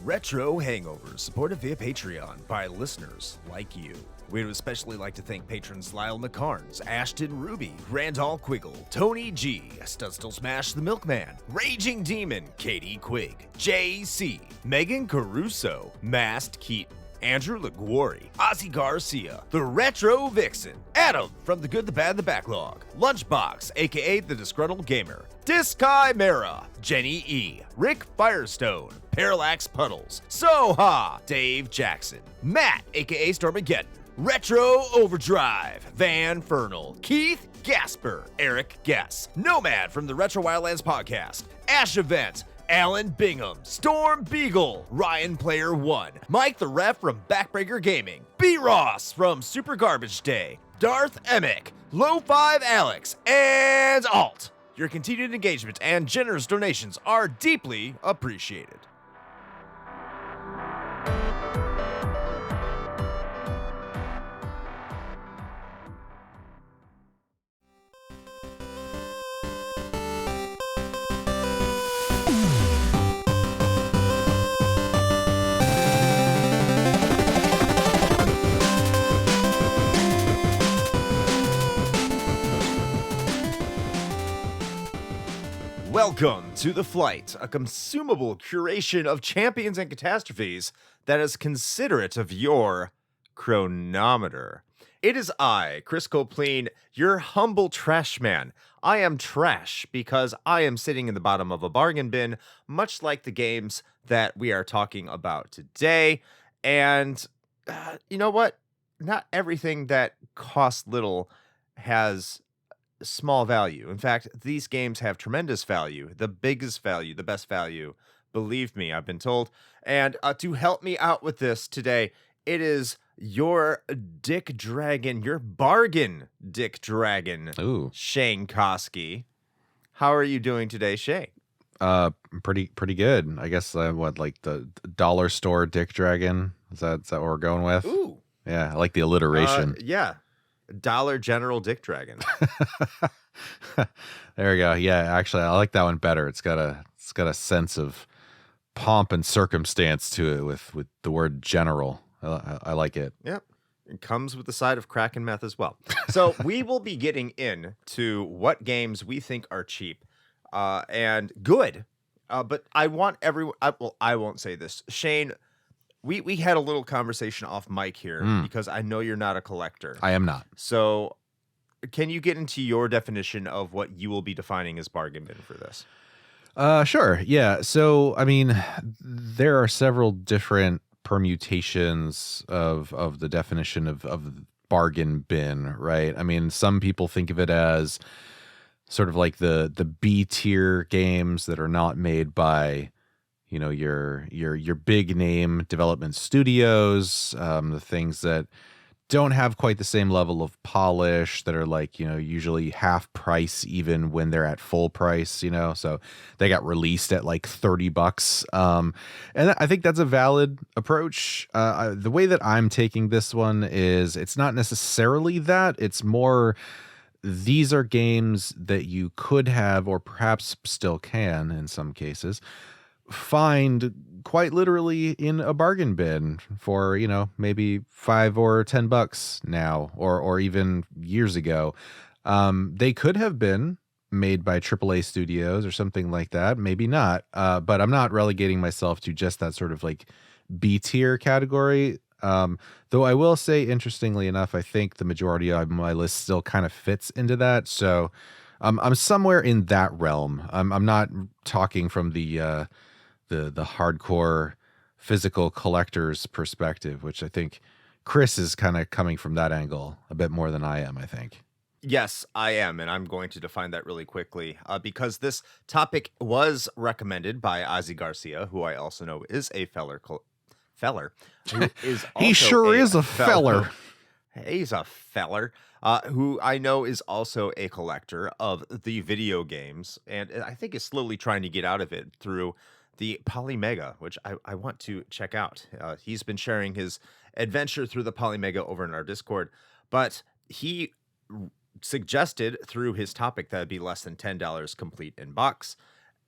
Retro Hangovers, supported via Patreon by listeners like you. We'd especially like to thank patrons Lyle McCarnes, Ashton Ruby, Randall Quiggle, Tony G, Studstill Smash the Milkman, Raging Demon, Katie Quigg, JC, Megan Caruso, Mast Keaton, Andrew LaGuarri, Ozzy Garcia, The Retro Vixen, Adam from The Good, the Bad, the Backlog, Lunchbox, aka The Disgruntled Gamer, Diskai Mara, Jenny E, Rick Firestone, Parallax Puddles, Soha, Dave Jackson, Matt, aka Stormageddon, Retro Overdrive, Van Fernal, Keith Gasper, Eric Guess, Nomad from the Retro Wildlands podcast, Ash Event, Alan Bingham, Storm Beagle, Ryan Player 1, Mike the Ref from Backbreaker Gaming, B. Ross from Super Garbage Day, Darth Emick, Low5 Alex, and Alt. Your continued engagement and generous donations are deeply appreciated. Welcome to The Flight, a consumable curation of champions and catastrophes that is considerate of your chronometer. It is I, Chris Copleen, your humble trash man. I am trash because I am sitting in the bottom of a bargain bin, much like the games that we are talking about today. And you know what? Not everything that costs little has small value. In fact, these games have tremendous value, the biggest value, the best value. Believe me, I've been told. And to help me out with this today, it is your Dick Dragon, your bargain Dick Dragon, Ooh. Shane Koski. How are you doing today, Shay? Pretty good. I guess like the dollar store Dick Dragon? Is that what we're going with? Ooh. Yeah, I like the alliteration. Yeah. Dollar General Dick Dragon. There we go. Yeah, actually, I like that one better. It's got a sense of pomp and circumstance to it with the word general. I like it. Yep. It comes with the side of crack and meth as well. So we will be getting into what games we think are cheap and good. But I want everyone. I won't say this. Shane, we had a little conversation off mic here because I know you're not a collector. I am not. So can you get into your definition of what you will be defining as bargain bin for this? Sure. Yeah. So, I mean, there are several different permutations of the definition of bargain bin, right? I mean, some people think of it as sort of like the B tier games that are not made by, you know, your big name development studios, the things that don't have quite the same level of polish, that are like, you know, usually half price even when they're at full price, you know, so they got released at like $30. And I think that's a valid approach. The way that I'm taking this one is it's not necessarily that, it's more, these are games that you could have, or perhaps still can in some cases, find quite literally in a bargain bin for, you know, maybe $5 or $10 now, or even years ago. They could have been made by AAA studios or something like that. Maybe not. But I'm not relegating myself to just that sort of like B tier category. Though I will say, interestingly enough, I think the majority of my list still kind of fits into that. So I'm somewhere in that realm. I'm not talking from the hardcore physical collector's perspective, which I think Chris is kind of coming from that angle a bit more than I am, I think. Yes, I am, and I'm going to define that really quickly because this topic was recommended by Ozzy Garcia, who I also know is a feller. Who is also He sure is a feller. He's a feller. Who I know is also a collector of the video games, and I think is slowly trying to get out of it through the Polymega, which I want to check out. He's been sharing his adventure through the Polymega over in our Discord, but he suggested through his topic that it'd be less than $10 complete in box.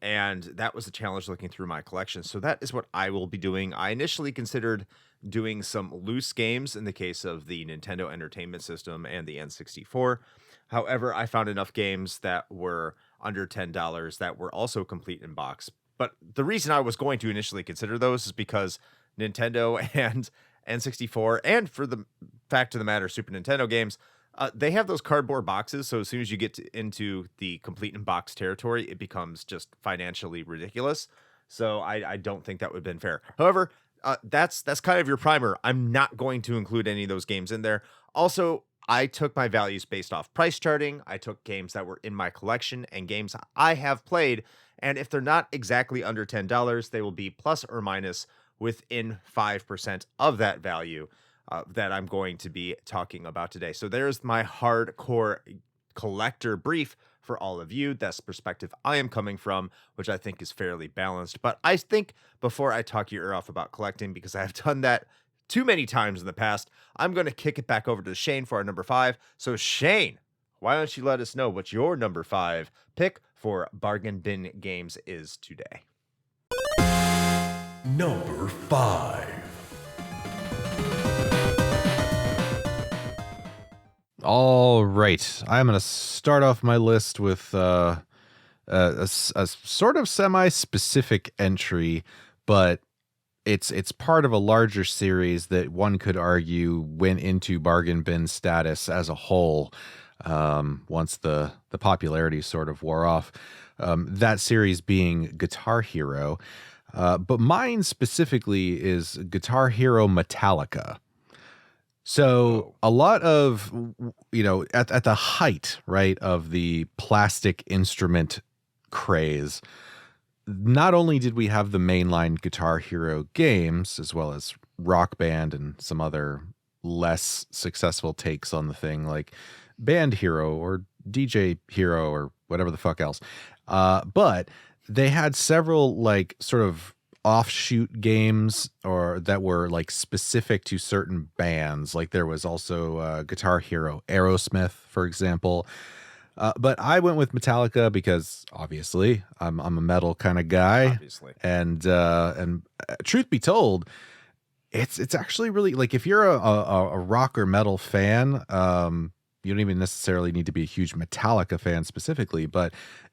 and that was a challenge looking through my collection. So that is what I will be doing. I initially considered doing some loose games in the case of the Nintendo Entertainment System and the N64. However, I found enough games that were under $10 that were also complete in box. But the reason I was going to initially consider those is because Nintendo and N64, and for the fact of the matter, Super Nintendo games, they have those cardboard boxes. So as soon as you get into the complete in box territory, it becomes just financially ridiculous. So I don't think that would have been fair. However, that's kind of your primer. I'm not going to include any of those games in there. Also, I took my values based off price charting. I took games that were in my collection and games I have played. And if they're not exactly under $10, they will be plus or minus within 5% of that value that I'm going to be talking about today. So there's my hardcore collector brief for all of you. That's the perspective I am coming from, which I think is fairly balanced. But I think before I talk your ear off about collecting, because I have done that too many times in the past, I'm going to kick it back over to Shane for our number 5. So Shane, why don't you let us know what your number 5 pick for Bargain Bin Games is today? Number 5. All right, I'm going to start off my list with a sort of semi-specific entry, but it's part of a larger series that one could argue went into bargain bin status as a whole once the popularity sort of wore off. That series being Guitar Hero, but mine specifically is Guitar Hero Metallica. So a lot of, at the height, right, of the plastic instrument craze, not only did we have the mainline Guitar Hero games, as well as Rock Band and some other less successful takes on the thing, like Band Hero or DJ Hero or whatever the fuck else, but they had several, like, sort of offshoot games or that were like specific to certain bands. Like there was also Guitar Hero Aerosmith, for example. But I went with Metallica because obviously I'm a metal kind of guy. Obviously. And truth be told, it's actually really, like, if you're a rock or metal fan, you don't even necessarily need to be a huge Metallica fan specifically, but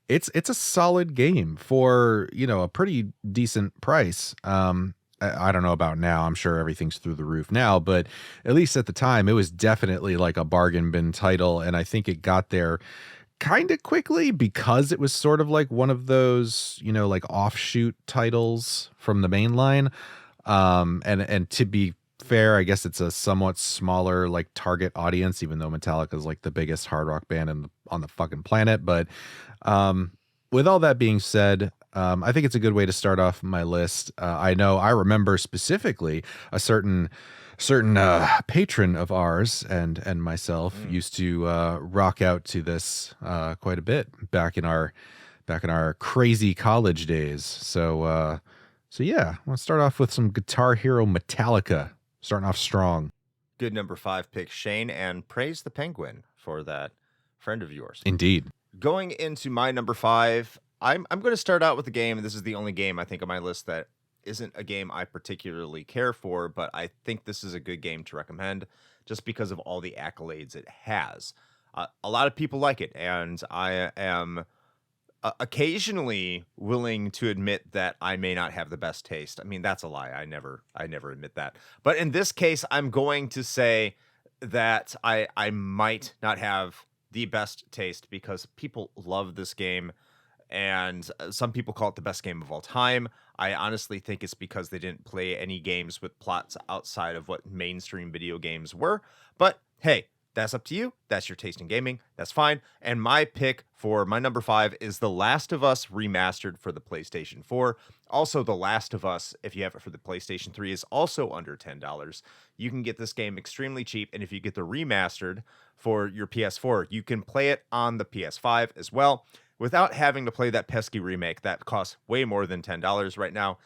it's a solid game for, a pretty decent price. I don't know about now. I'm sure everything's through the roof now, but at least at the time, it was definitely like a bargain bin title. And I think it got there kind of quickly because it was sort of like one of those, like offshoot titles from the main line. And to be fair, I guess it's a somewhat smaller, like, target audience, even though Metallica is like the biggest hard rock band on the fucking planet. But with all that being said, I think it's a good way to start off my list. I remember specifically a certain patron of ours and myself used to rock out to this quite a bit back in our crazy college days. So yeah, I want to start off with some Guitar Hero Metallica, starting off strong. Good number 5 pick, Shane, and praise the Penguin for that friend of yours. Indeed. Going into my number 5, I'm going to start out with a game, and this is the only game I think on my list that isn't a game I particularly care for, but I think this is a good game to recommend just because of all the accolades it has. A lot of people like it, and I am occasionally willing to admit that I may not have the best taste. I mean, that's a lie. I never admit that. But in this case, I'm going to say that I might not have the best taste because people love this game, and some people call it the best game of all time. I honestly think it's because they didn't play any games with plots outside of what mainstream video games were. But hey, that's up to you. That's your taste in gaming. That's fine. And my pick for my number 5 is The Last of Us Remastered for the PlayStation 4. Also, The Last of Us, if you have it for the PlayStation 3, is also under $10. You can get this game extremely cheap. And if you get the remastered for your PS4, you can play it on the PS5 as well without having to play that pesky remake that costs way more than $10 right now.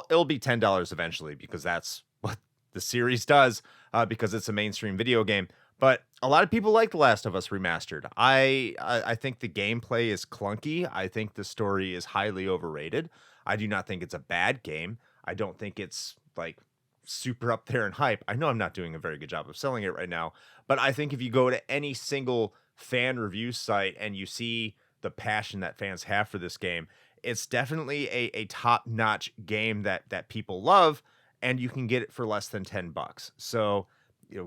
It'll be $10 eventually because that's what the series does, because it's a mainstream video game. But a lot of people like The Last of Us Remastered. I think the gameplay is clunky. I think the story is highly overrated. I do not think it's a bad game. I don't think it's like super up there in hype. I know I'm not doing a very good job of selling it right now, but I think if you go to any single fan review site and you see the passion that fans have for this game, it's definitely a top-notch game that people love, and you can get it for less than $10. So,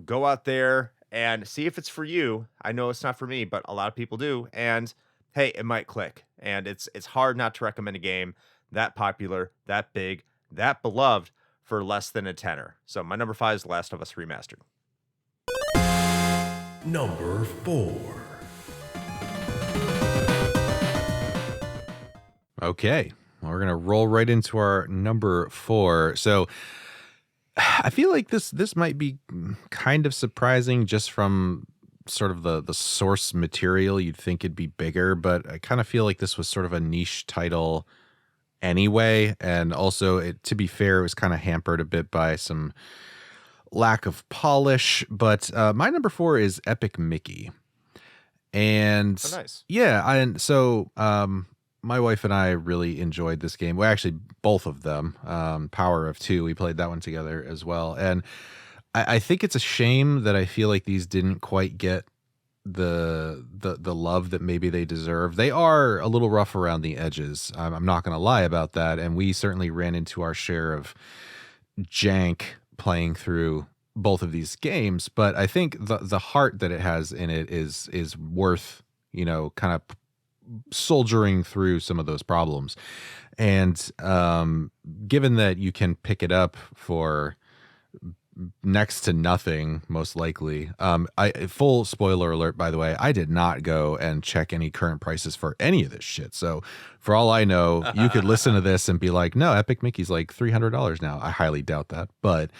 go out there and see if it's for you. I know it's not for me, but a lot of people do. And hey, it might click. And it's hard not to recommend a game that popular, that big, that beloved for less than a tenner. So my number 5 is Last of Us Remastered. Number 4. Okay. Well, we're going to roll right into our number 4. So I feel like this might be kind of surprising just from sort of the source material. You'd think it'd be bigger, but I kind of feel like this was sort of a niche title anyway. And also, to be fair, it was kind of hampered a bit by some lack of polish. But my number 4 is Epic Mickey. And Oh, nice. yeah, and so my wife and I really enjoyed this game. Well, actually, both of them. Power of Two, we played that one together as well. And I think it's a shame that I feel like these didn't quite get the love that maybe they deserve. They are a little rough around the edges. I'm not going to lie about that. And we certainly ran into our share of jank playing through both of these games. But I think the heart that it has in it is worth, kind of soldiering through some of those problems. And given that you can pick it up for next to nothing, most likely. Full spoiler alert, by the way, I did not go and check any current prices for any of this shit. So for all I know, you could listen to this and be like, no, Epic Mickey's like $300 now. I highly doubt that. But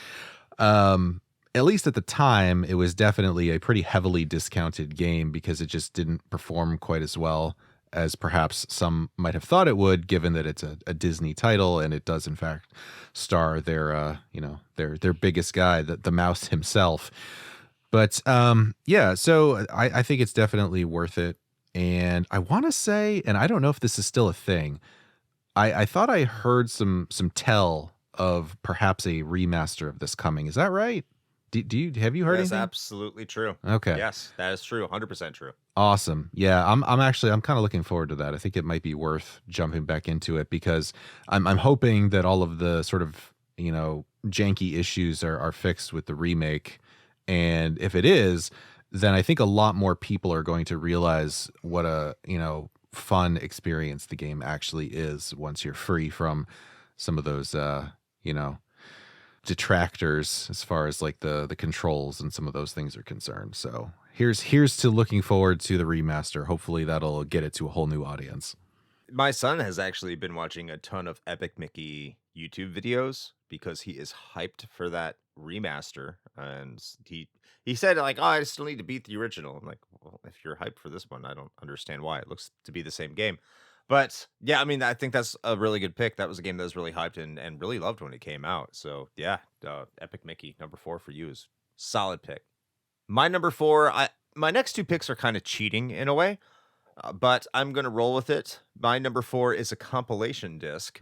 at least at the time, it was definitely a pretty heavily discounted game because it just didn't perform quite as well as perhaps some might have thought it would, given that it's a Disney title and it does in fact star their biggest guy, the mouse himself. But yeah, so I think it's definitely worth it. And I want to say, and I don't know if this is still a thing, I thought I heard some tell of perhaps a remaster of this coming. Is that right? Have you heard That's anything? absolutely true. Okay. Yes, that is true. 100% true. Awesome. Yeah, I'm kind of looking forward to that. I think it might be worth jumping back into it because I'm hoping that all of the sort of, janky issues are fixed with the remake. And if it is, then I think a lot more people are going to realize what a, fun experience the game actually is once you're free from some of those detractors as far as like the controls and some of those things are concerned. So here's to looking forward to the remaster. Hopefully that'll get it to a whole new audience. My son has actually been watching a ton of Epic Mickey YouTube videos because he is hyped for that remaster. And he said like, oh, I still need to beat the original. I'm like, well, if you're hyped for this one, I don't understand why. It looks to be the same game. But yeah, I mean, I think that's a really good pick. That was a game that was really hyped and really loved when it came out. So yeah, Epic Mickey, number 4 for you is solid pick. My number 4, my next 2 picks are kind of cheating in a way, but I'm going to roll with it. My number 4 is a compilation disc,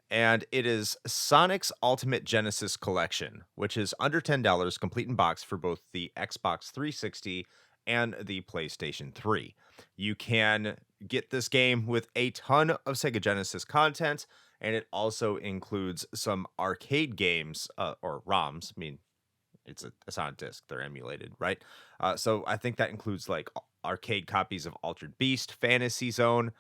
and it is Sonic's Ultimate Genesis Collection, which is under $10, complete in box for both the Xbox 360 and the PlayStation 3. You can get this game with a ton of Sega Genesis content, and it also includes some arcade games, or ROMs. I mean, it's on a disc. They're emulated, right? So I think that includes like arcade copies of Altered Beast, Fantasy Zone.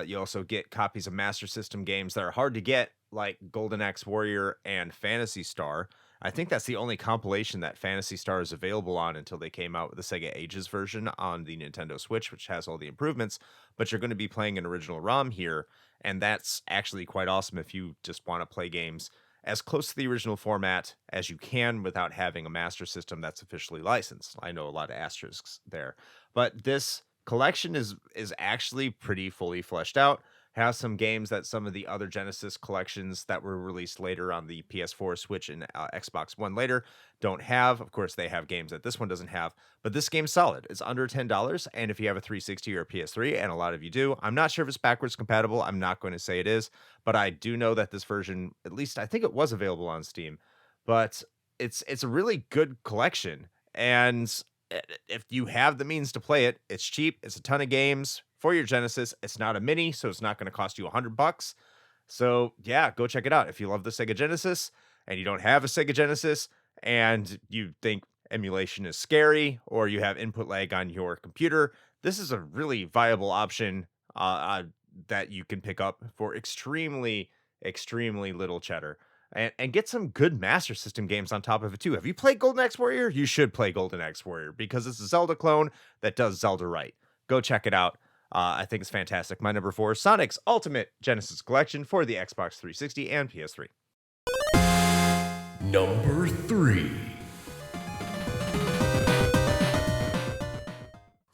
You also get copies of Master System games that are hard to get, like Golden Axe Warrior and Phantasy Star. I think that's the only compilation that Phantasy Star is available on until they came out with the Sega Ages version on the Nintendo Switch, which has all the improvements. But you're going to be playing an original ROM here, and that's actually quite awesome if you just want to play games as close to the original format as you can without having a Master System that's officially licensed. I know a lot of asterisks there, but this collection is actually pretty fully fleshed out. has some games that some of the other Genesis collections that were released later on the PS4, Switch, and Xbox One later don't have. Of course, they have games that this one doesn't have, but this game's solid. It's under $10, and if you have a 360 or a PS3, and a lot of you do, I'm not sure if it's backwards compatible. I'm not going to say it is, but I do know that this version, at least I think it was available on Steam, but it's a really good collection, and if you have the means to play it, it's cheap. It's a ton of games for your Genesis. It's not a mini, so it's not going to cost you $100. So yeah, go check it out. If you love the Sega Genesis and you don't have a Sega Genesis and you think emulation is scary or you have input lag on your computer, this is a really viable option that you can pick up for extremely, extremely little cheddar. And get some good Master System games on top of it too. Have you played Golden Axe Warrior? You should play Golden Axe Warrior because it's a Zelda clone that does Zelda right. Go check it out. I think it's fantastic. My number 4 is Sonic's Ultimate Genesis Collection for the Xbox 360 and PS3. Number 3.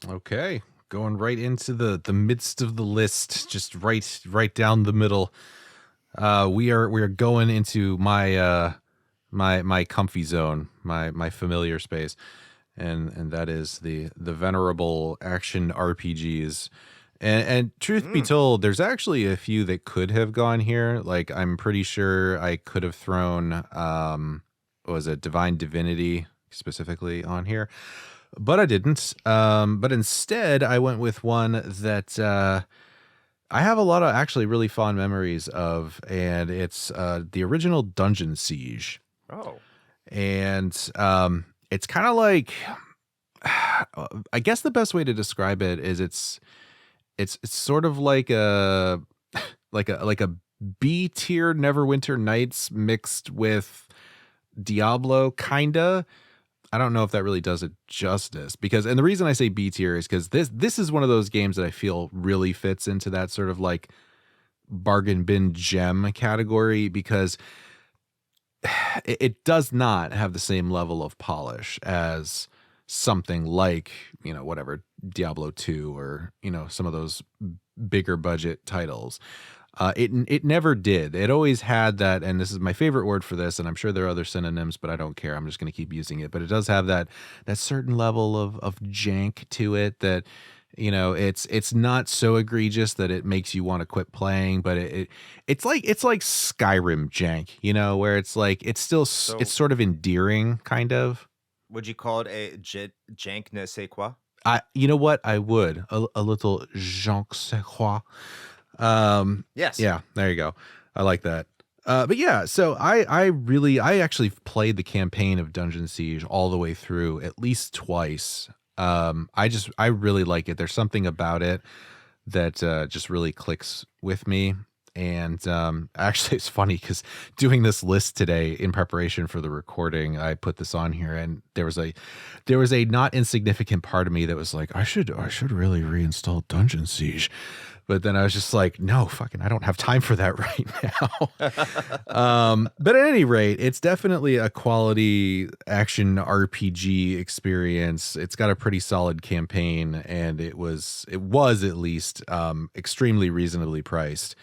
Okay, going right into the midst of the list, just right down the middle. We are going into my my comfy zone, my familiar space, and that is the venerable action RPGs. And truth be told, there's actually a few that could have gone here. Like, I'm pretty sure I could have thrown what was it, Divine Divinity specifically on here, but I didn't. But instead, I went with one that I have a lot of actually really fond memories of, and it's the original Dungeon Siege. Oh. And it's kind of like, I guess the best way to describe it is it's sort of like a B tier Neverwinter Nights mixed with Diablo, kinda. I don't know if that really does it justice, and the reason I say B tier is because this is one of those games that I feel really fits into that sort of like bargain bin gem category, because it does not have the same level of polish as something like, whatever, Diablo 2 or, some of those bigger budget titles. It never did. It always had that, and this is my favorite word for this, and I'm sure there are other synonyms, but I don't care. I'm just going to keep using it. But it does have that certain level of jank to it that, it's not so egregious that it makes you want to quit playing, but it's like Skyrim jank, where it's like it's sort of endearing, kind of. Would you call it a jank ne sais quoi? You know what? I would a little jank sais quoi. Yes. Yeah, there you go. I like that. But yeah, so I actually played the campaign of Dungeon Siege all the way through at least twice. I really like it. There's something about it that just really clicks with me. And actually, it's funny because doing this list today in preparation for the recording, I put this on here, and there was a not insignificant part of me that was like, I should really reinstall Dungeon Siege. But then I was just like, no, I don't have time for that right now. But at any rate, it's definitely a quality action RPG experience. It's got a pretty solid campaign, and it was at least extremely reasonably priced.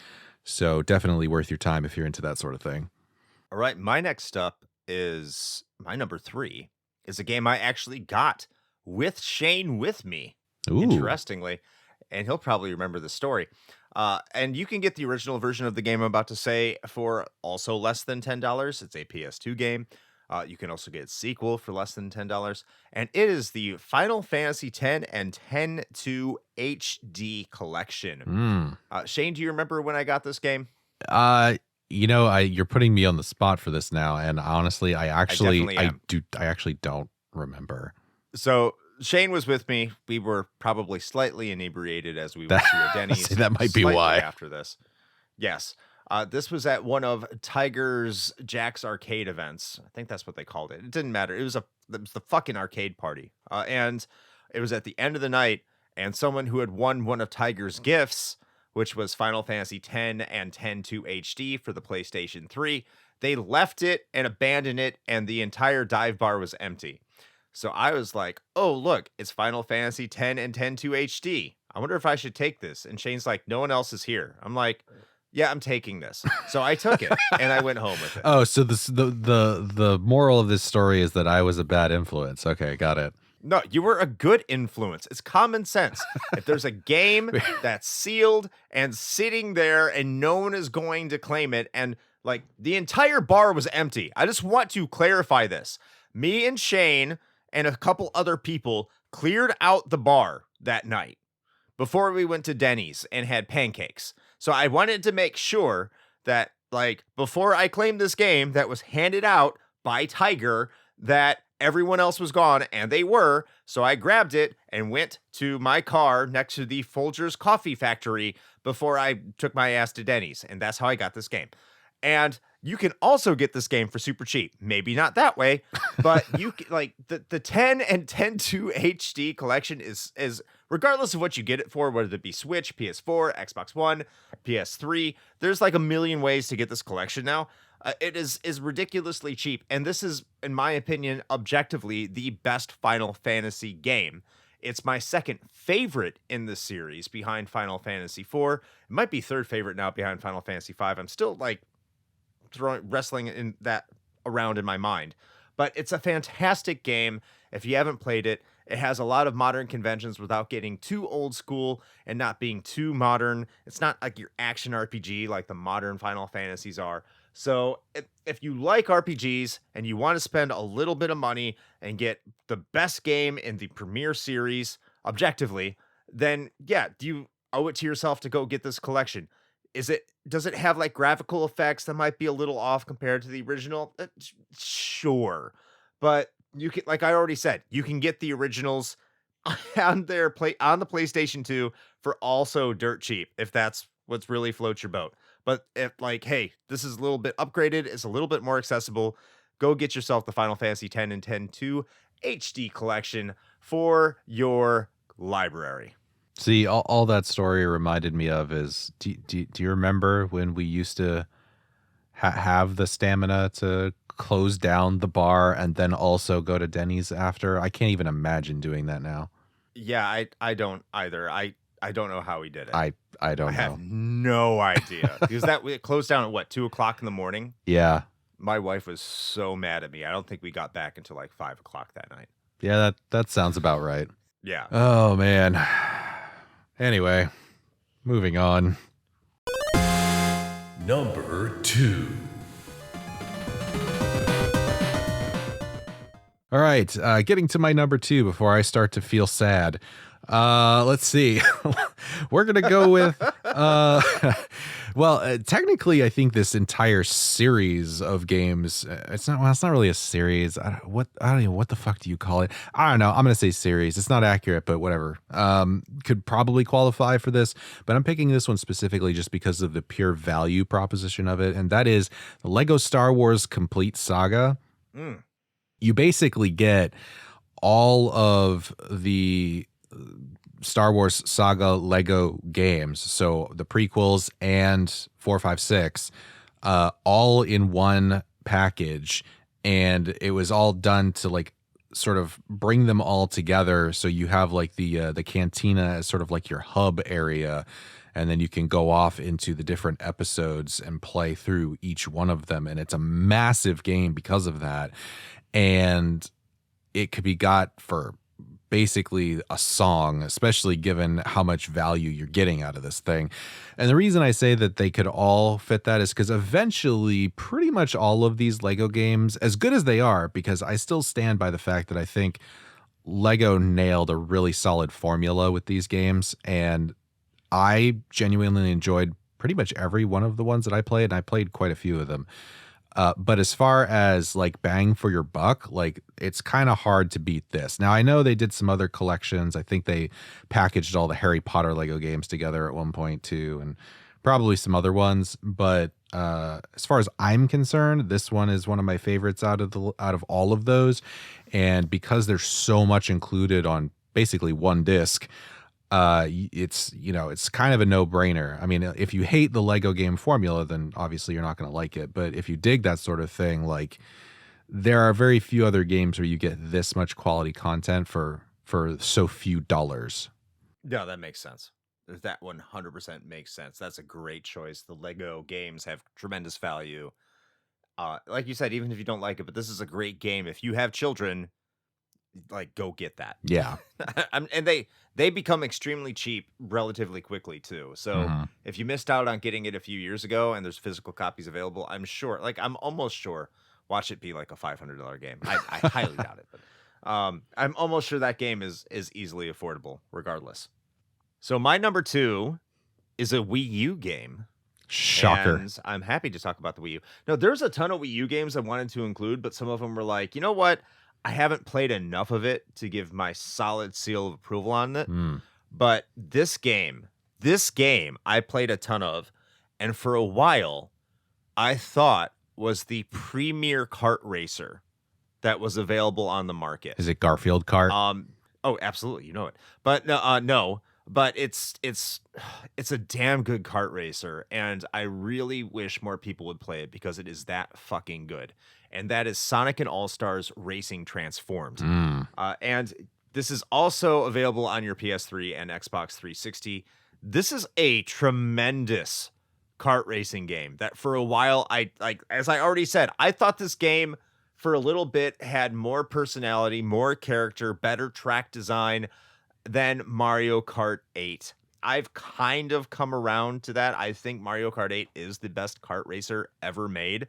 So definitely worth your time if you're into that sort of thing. All right, my next up is my number 3 is a game I actually got with Shane with me. Ooh. Interestingly. And he'll probably remember the story. And you can get the original version of the game I'm about to say for also less than $10. It's a PS2 game. You can also get a sequel for less than $10. And it is the Final Fantasy X and X-2 HD collection. Shane, do you remember when I got this game? You're putting me on the spot for this now. And honestly, I actually don't remember. So Shane was with me. We were probably slightly inebriated as we went to a Denny's. That might be why. After this. Yes. This was at one of Tiger's Jack's arcade events. I think that's what they called it. It didn't matter. It was the fucking arcade party. And it was at the end of the night, and someone who had won one of Tiger's gifts, which was Final Fantasy X and X-2 HD for the PlayStation 3, they left it and abandoned it, and the entire dive bar was empty. So I was like, oh, look, it's Final Fantasy 10 and 10-2 HD. I wonder if I should take this. And Shane's like, no one else is here. I'm like, yeah, I'm taking this. So I took it and I went home with it. Oh, so the moral of this story is that I was a bad influence. Okay, got it. No, you were a good influence. It's common sense. If there's a game that's sealed and sitting there and no one is going to claim it, and like the entire bar was empty. I just want to clarify this. Me and Shane and a couple other people cleared out the bar that night before we went to Denny's and had pancakes. So I wanted to make sure that, like, before I claimed this game that was handed out by Tiger, that everyone else was gone, and they were. So I grabbed it and went to my car next to the Folgers Coffee Factory before I took my ass to Denny's. And that's how I got this game. And you can also get this game for super cheap. Maybe not that way, but you can, like, the 10 and 10-2 HD collection is regardless of what you get it for, whether it be Switch, PS4, Xbox One, PS3, there's like a million ways to get this collection now. It is ridiculously cheap, and this is, in my opinion, objectively the best Final Fantasy game. It's my second favorite in the series behind Final Fantasy IV. It might be third favorite now behind Final Fantasy V. I'm still like wrestling in that around in my mind, but it's a fantastic game. If you haven't played it, it has a lot of modern conventions without getting too old school and not being too modern. It's not like your action RPG like the modern Final Fantasies are. So if you like RPGs and you want to spend a little bit of money and get the best game in the premier series objectively, then yeah, do you owe it to yourself to go get this collection? Does it have like graphical effects that might be a little off compared to the original? Sure. But you can, like I already said, you can get the originals on the PlayStation 2 for also dirt cheap if that's what's really floats your boat. But if like, hey, this is a little bit upgraded, it's a little bit more accessible, go get yourself the Final Fantasy 10 and 10-2 HD collection for your library. See, all that story reminded me of is, do you remember when we used to have the stamina to close down the bar and then also go to Denny's after? I can't even imagine doing that now. Yeah, I don't either. I don't know how he did it. I don't know. I have no idea. Because it closed down at what, 2:00 in the morning? Yeah. My wife was so mad at me. I don't think we got back until like 5:00 that night. Yeah, that sounds about right. Yeah. Oh man. Anyway, moving on. Number 2. All right, getting to my number 2 before I start to feel sad. Let's see. We're going to go with, technically I think this entire series of games, it's not really a series. I don't know, what the fuck do you call it? I don't know. I'm going to say series. It's not accurate, but whatever. Could probably qualify for this, but I'm picking this one specifically just because of the pure value proposition of it. And that is the Lego Star Wars Complete Saga. You basically get all of the Star Wars Saga Lego games, so the prequels and 4, 5, 6, all in one package, and it was all done to like sort of bring them all together. So you have like the cantina as sort of like your hub area, and then you can go off into the different episodes and play through each one of them, and it's a massive game because of that, and it could be got for basically a song, especially given how much value you're getting out of this thing. And the reason I say that they could all fit that is because eventually pretty much all of these Lego games, as good as they are, because I still stand by the fact that I think Lego nailed a really solid formula with these games, and I genuinely enjoyed pretty much every one of the ones that I played, and I played quite a few of them. But as far as like bang for your buck, like it's kind of hard to beat this. Now, I know they did some other collections. I think they packaged all the Harry Potter Lego games together at one point too, and probably some other ones. But as far as I'm concerned, this one is one of my favorites out of all of those. And because there's so much included on basically one disc, it's kind of a no-brainer. I mean, if you hate the Lego game formula, then obviously you're not going to like it. But if you dig that sort of thing, like there are very few other games where you get this much quality content for so few dollars. No, that makes sense. That 100% makes sense. That's a great choice. The Lego games have tremendous value. Like you said, even if you don't like it, but this is a great game. If you have children, like, go get that. Yeah. And they become extremely cheap relatively quickly too. So if you missed out on getting it a few years ago and there's physical copies available, I'm almost sure, watch it be like a $500 game. I highly doubt it, but I'm almost sure that game is easily affordable regardless. So my number 2 is a Wii U game. Shocker. And I'm happy to talk about the Wii U. No, there's a ton of Wii U games I wanted to include, but some of them were like, you know what? I haven't played enough of it to give my solid seal of approval on it. But this game I played a ton of, and for a while I thought was the premier kart racer that was available on the market. Is it Garfield Kart? Oh, absolutely, you know it. But no, but it's a damn good kart racer, and I really wish more people would play it because it is that fucking good. And that is Sonic and All-Stars Racing Transformed. And this is also available on your PS3 and Xbox 360. This is a tremendous kart racing game that for a while, as I already said, I thought this game for a little bit had more personality, more character, better track design than Mario Kart 8. I've kind of come around to that. I think Mario Kart 8 is the best kart racer ever made,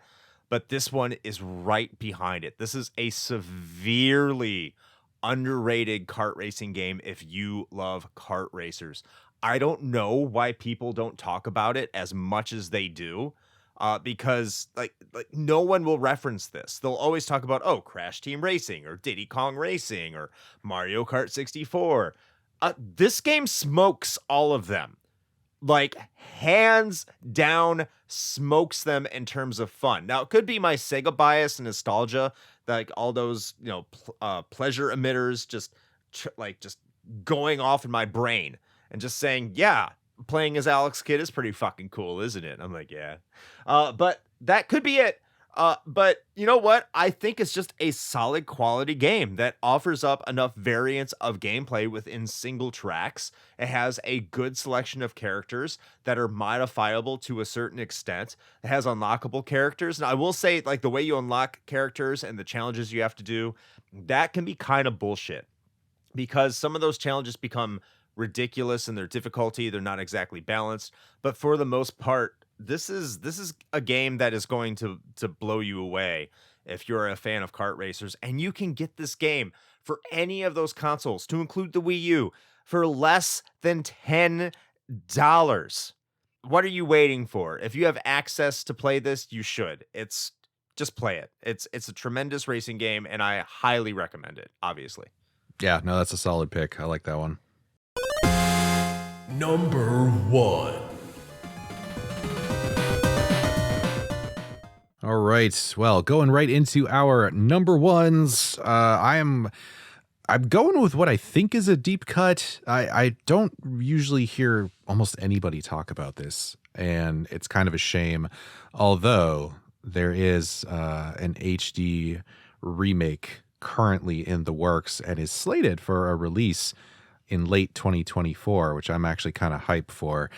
but this one is right behind it. This is a severely underrated kart racing game if you love kart racers. I don't know why people don't talk about it as much as they do. Because like no one will reference this. They'll always talk about, Crash Team Racing or Diddy Kong Racing or Mario Kart 64. This game smokes all of them. Like, hands down smokes them in terms of fun. Now, it could be my Sega bias and nostalgia, like all those, pleasure emitters just going off in my brain and just saying, yeah, playing as Alex Kidd is pretty fucking cool, isn't it? I'm like, yeah. But that could be it. But you know what? I think it's just a solid quality game that offers up enough variance of gameplay within single tracks. It has a good selection of characters that are modifiable to a certain extent. It has unlockable characters. And I will say, like, the way you unlock characters and the challenges you have to do, that can be kind of bullshit. Because some of those challenges become ridiculous in their difficulty. They're not exactly balanced. But for the most part, this is a game that is going to blow you away if you're a fan of kart racers. And you can get this game for any of those consoles, to include the Wii U, for less than $10. What are you waiting for? If you have access to play this, you should. Just play it. It's a tremendous racing game, and I highly recommend it, obviously. Yeah, no, that's a solid pick. I like that one. Number 1. All right. Well, going right into our number ones, I'm going with what I think is a deep cut. I don't usually hear almost anybody talk about this, and it's kind of a shame. Although there is an HD remake currently in the works and is slated for a release in late 2024, which I'm actually kind of hyped for.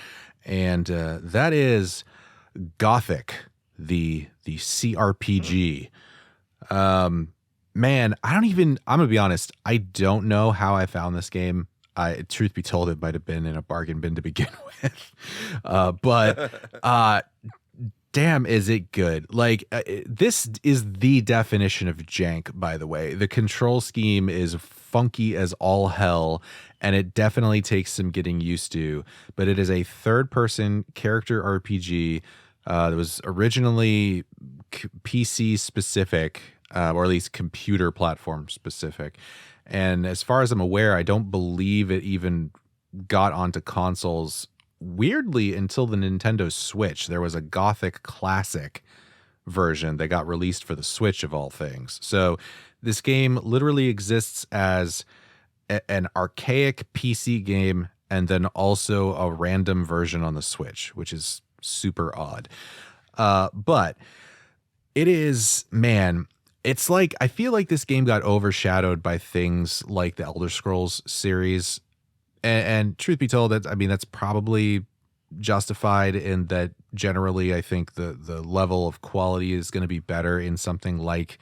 And that is Gothic, the CRPG. Man, I'm gonna be honest, I don't know how I found this game. Truth be told, it might have been in a bargain bin to begin with. But damn, is it good. Like, this is the definition of jank, by the way. The control scheme is funky as all hell, and it definitely takes some getting used to, but it is a third-person character RPG that was originally PC specific, or at least computer platform specific. And as far as I'm aware, I don't believe it even got onto consoles, weirdly, until the Nintendo Switch. There was a Gothic Classic version that got released for the Switch, of all things. So this game literally exists as an archaic PC game and then also a random version on the Switch, which is super odd. But it is, man, It's like I feel like this game got overshadowed by things like the Elder Scrolls series, and truth be told, that's probably justified in that. Generally, I think the level of quality is going to be better in something like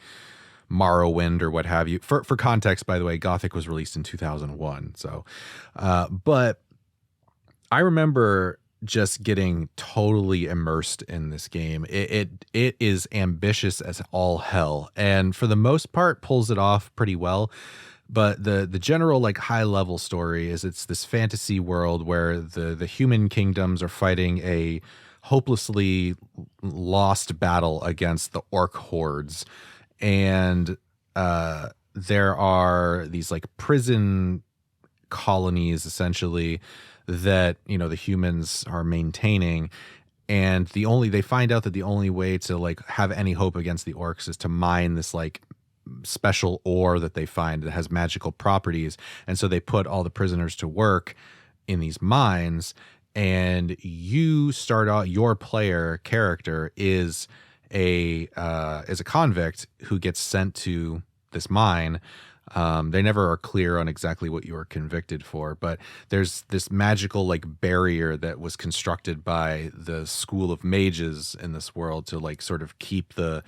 Morrowind or what have you. For context, by the way, Gothic was released in 2001. So, but I remember just getting totally immersed in this game. It is ambitious as all hell, and for the most part pulls it off pretty well. But the general like high level story is it's this fantasy world where the human kingdoms are fighting a hopelessly lost battle against the orc hordes, and there are these like prison colonies essentially that the humans are maintaining, and they find out that the only way to like have any hope against the orcs is to mine this like special ore that they find that has magical properties. And so they put all the prisoners to work in these mines, and you start out, your player character is a convict who gets sent to this mine. They never are clear on exactly what you are convicted for, but there's this magical like barrier that was constructed by the school of mages in this world to like sort of keep the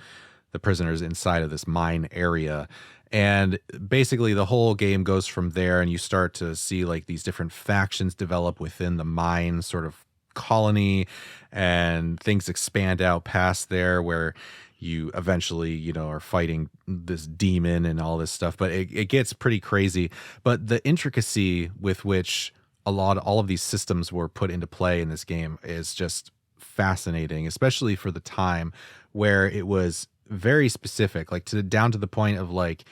prisoners inside of this mine area. And basically the whole game goes from there, and you start to see like these different factions develop within the mine sort of colony, and things expand out past there where you eventually, are fighting this demon and all this stuff, but it gets pretty crazy. But the intricacy with which all of these systems were put into play in this game is just fascinating, especially for the time, where it was very specific, like down to the point of like,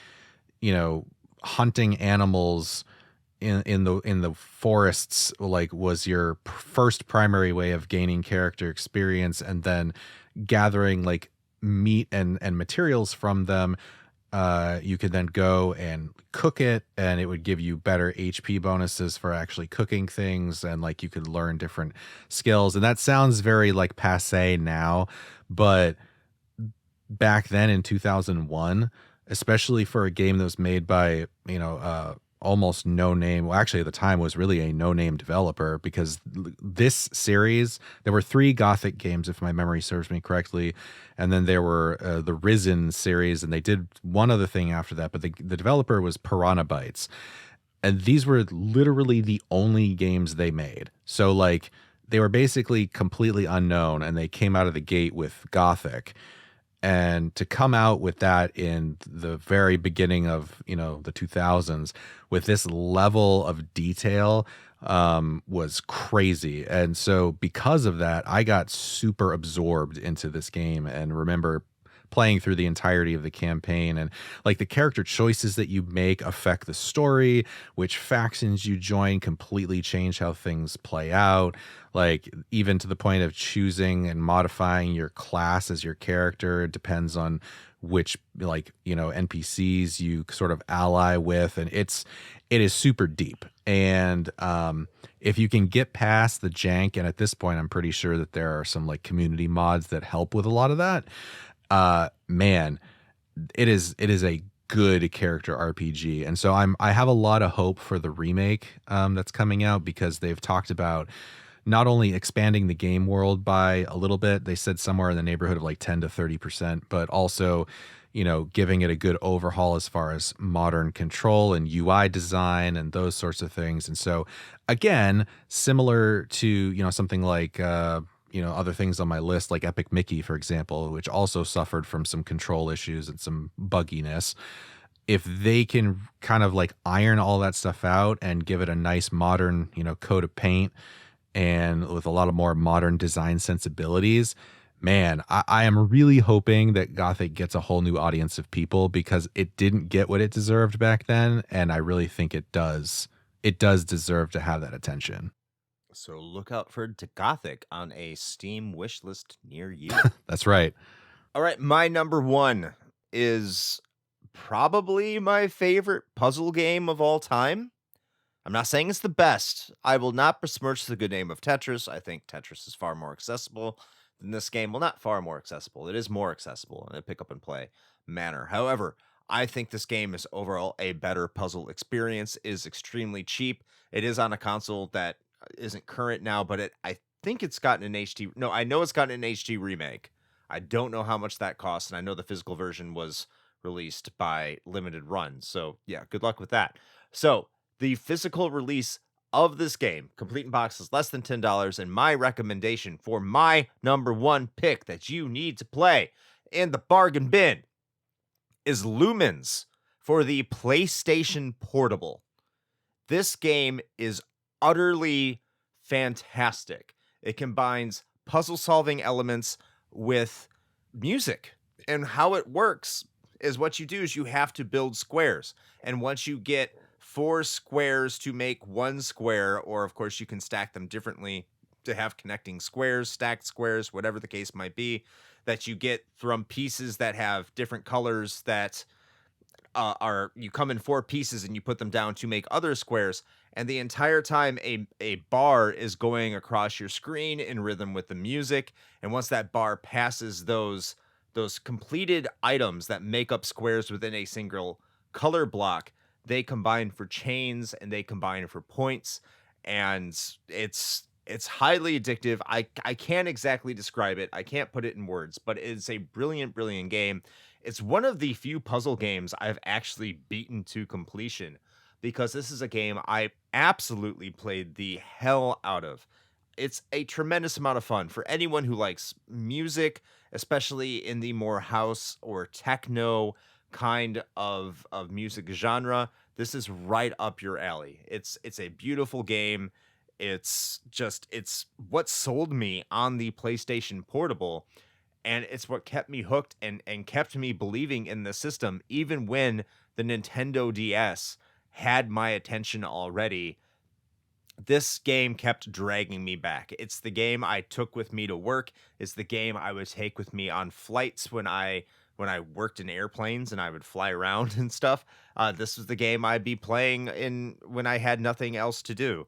hunting animals in the forests, like was your first primary way of gaining character experience, and then gathering like meat and materials from them. You could then go and cook it, and it would give you better HP bonuses for actually cooking things, and like you could learn different skills. And that sounds very like passé now, but back then in 2001, especially for a game that was made by almost no name, well actually at the time was really a no name developer, because this series, there were 3 Gothic games if my memory serves me correctly, and then there were the Risen series, and they did one other thing after that, but the developer was Piranha Bytes, and these were literally the only games they made. So like they were basically completely unknown, and they came out of the gate with Gothic. And to come out with that in the very beginning of, the 2000s with this level of detail was crazy. And so because of that, I got super absorbed into this game and remember playing through the entirety of the campaign, and like the character choices that you make affect the story, which factions you join completely change how things play out, like even to the point of choosing and modifying your class as your character depends on which NPCs you sort of ally with, and it is super deep. And if you can get past the jank, and at this point I'm pretty sure that there are some like community mods that help with a lot of that, man, it is a good character RPG. And so I have a lot of hope for the remake that's coming out, because they've talked about not only expanding the game world by a little bit, they said somewhere in the neighborhood of like 10 to 30%, but also giving it a good overhaul as far as modern control and UI design and those sorts of things. And so again, similar to something like other things on my list, like Epic Mickey, for example, which also suffered from some control issues and some bugginess. If they can kind of like iron all that stuff out and give it a nice modern, coat of paint, and with a lot of more modern design sensibilities, man, I am really hoping that Gothic gets a whole new audience of people, because it didn't get what it deserved back then. And I really think it does. It does deserve to have that attention. So look out for Gothic on a Steam wish list near you. That's right. All right, my number 1 is probably my favorite puzzle game of all time. I'm not saying it's the best. I will not besmirch the good name of Tetris. I think Tetris is far more accessible than this game. Well, not far more accessible. It is more accessible and pick up and play. manner. However, I think this game is overall a better puzzle experience. It is extremely cheap. It is on a console that isn't current now, but I think it's gotten an HD. No, I know it's gotten an HD remake. I don't know how much that costs, and I know the physical version was released by limited run. So yeah, good luck with that. So the physical release of this game, complete in box, is less than $10, and my recommendation for my number one pick that you need to play in the bargain bin is Lumens for the PlayStation Portable. This game is utterly fantastic. It combines puzzle solving elements with music. And how it works is what you do is you have to build squares. And once you get 4 squares to make 1 square, or of course you can stack them differently to have connecting squares, stacked squares, whatever the case might be, that you get from pieces that have different colors that you come in 4 pieces and you put them down to make other squares, and the entire time a bar is going across your screen in rhythm with the music, and once that bar passes those completed items that make up squares within a single color block, they combine for chains and they combine for points, and it's highly addictive. I can't exactly describe it. I can't put it in words, but it's a brilliant game. It's one of the few puzzle games I've actually beaten to completion, because this is a game I absolutely played the hell out of. It's a tremendous amount of fun for anyone who likes music, especially in the more house or techno kind of music genre. This is right up your alley. It's a beautiful game. It's what sold me on the PlayStation Portable, and it's what kept me hooked and kept me believing in the system, even when the Nintendo DS had my attention already. This game kept dragging me back. It's the game I took with me to work. It's the game I would take with me on flights when I worked in airplanes and I would fly around and stuff. This was the game I'd be playing when I had nothing else to do.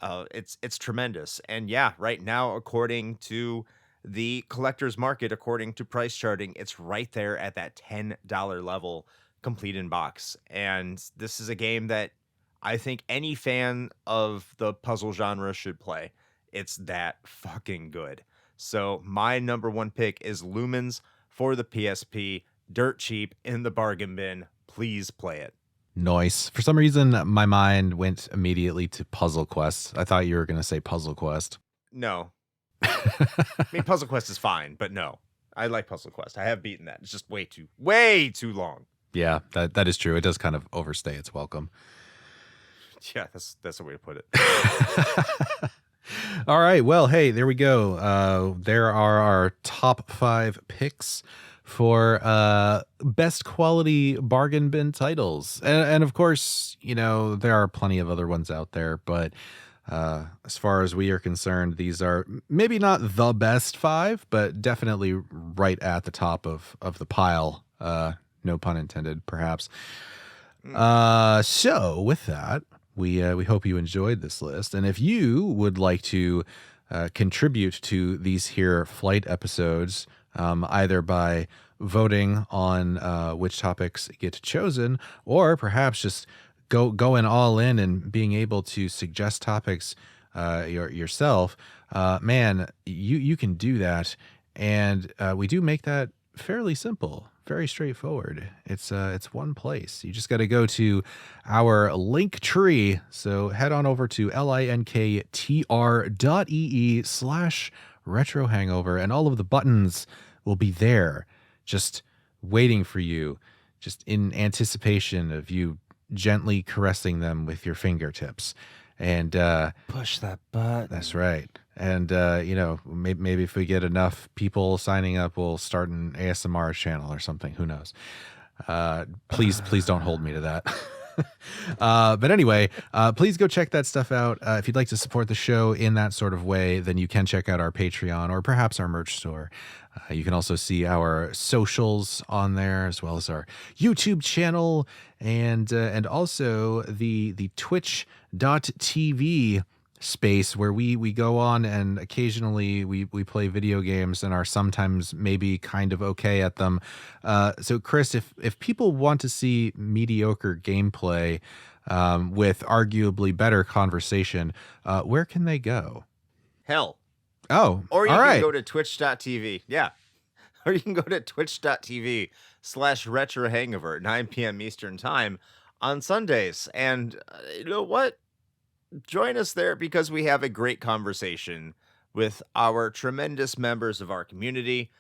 It's tremendous. And yeah, right now, according to the collector's market, according to price charting, it's right there at that $10 level, complete in box. And this is a game that I think any fan of the puzzle genre should play. It's that fucking good. So my number one pick is Lumens for the PSP. Dirt cheap, in the bargain bin. Please play it. Nice. For some reason, my mind went immediately to Puzzle Quest. I thought you were going to say Puzzle Quest. No. I mean, Puzzle Quest is fine, but no. I like Puzzle Quest. I have beaten that. It's just way too long. Yeah, that is true. It does kind of overstay its welcome. Yeah, that's the way to put it. All right. Well, hey, there we go. There are our top 5 picks for best quality bargain bin titles. And of course, there are plenty of other ones out there, but as far as we are concerned, these are maybe not the best 5, but definitely right at the top of the pile. No pun intended, perhaps. So with that, we hope you enjoyed this list. And if you would like to contribute to these here flight episodes, either by voting on which topics get chosen, or perhaps just going all in and being able to suggest topics yourself, man, you can do that. And we do make that fairly simple, very straightforward. It's one place. You just got to go to our link tree. So head on over to linktr.ee/retro hangover, and all of the buttons will be there, just waiting for you, just in anticipation of you gently caressing them with your fingertips. And push that button. That's right. And maybe if we get enough people signing up, we'll start an ASMR channel or something. Who knows? Please don't hold me to that. But anyway, please go check that stuff out. If you'd like to support the show in that sort of way, then you can check out our Patreon or perhaps our merch store. You can also see our socials on there, as well as our YouTube channel and also the twitch.tv space where we go on and occasionally we play video games and are sometimes maybe kind of okay at them. So Chris, if people want to see mediocre gameplay with arguably better conversation, where can they go? Hell. Oh, Or you all can right. go to twitch.tv. Yeah. Or you can go to twitch.tv/retro hangover at 9 p.m. Eastern time on Sundays. And you know what? Join us there because we have a great conversation with our tremendous members of our community.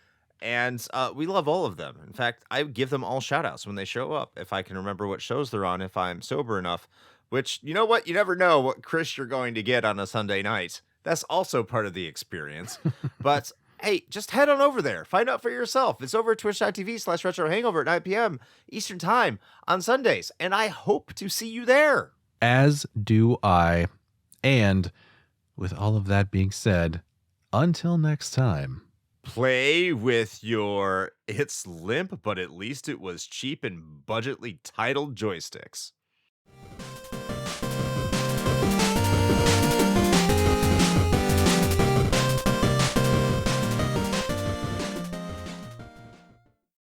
And we love all of them. In fact, I give them all shout outs when they show up, if I can remember what shows they're on, if I'm sober enough. Which, you know what? You never know what Chris you're going to get on a Sunday night. That's also part of the experience. But hey, just head on over there. Find out for yourself. It's over at twitch.tv/retro hangover at 9 p.m. Eastern time on Sundays. And I hope to see you there. As do I. And with all of that being said, until next time. Play with your it's limp, but at least it was cheap and budgetly titled joysticks.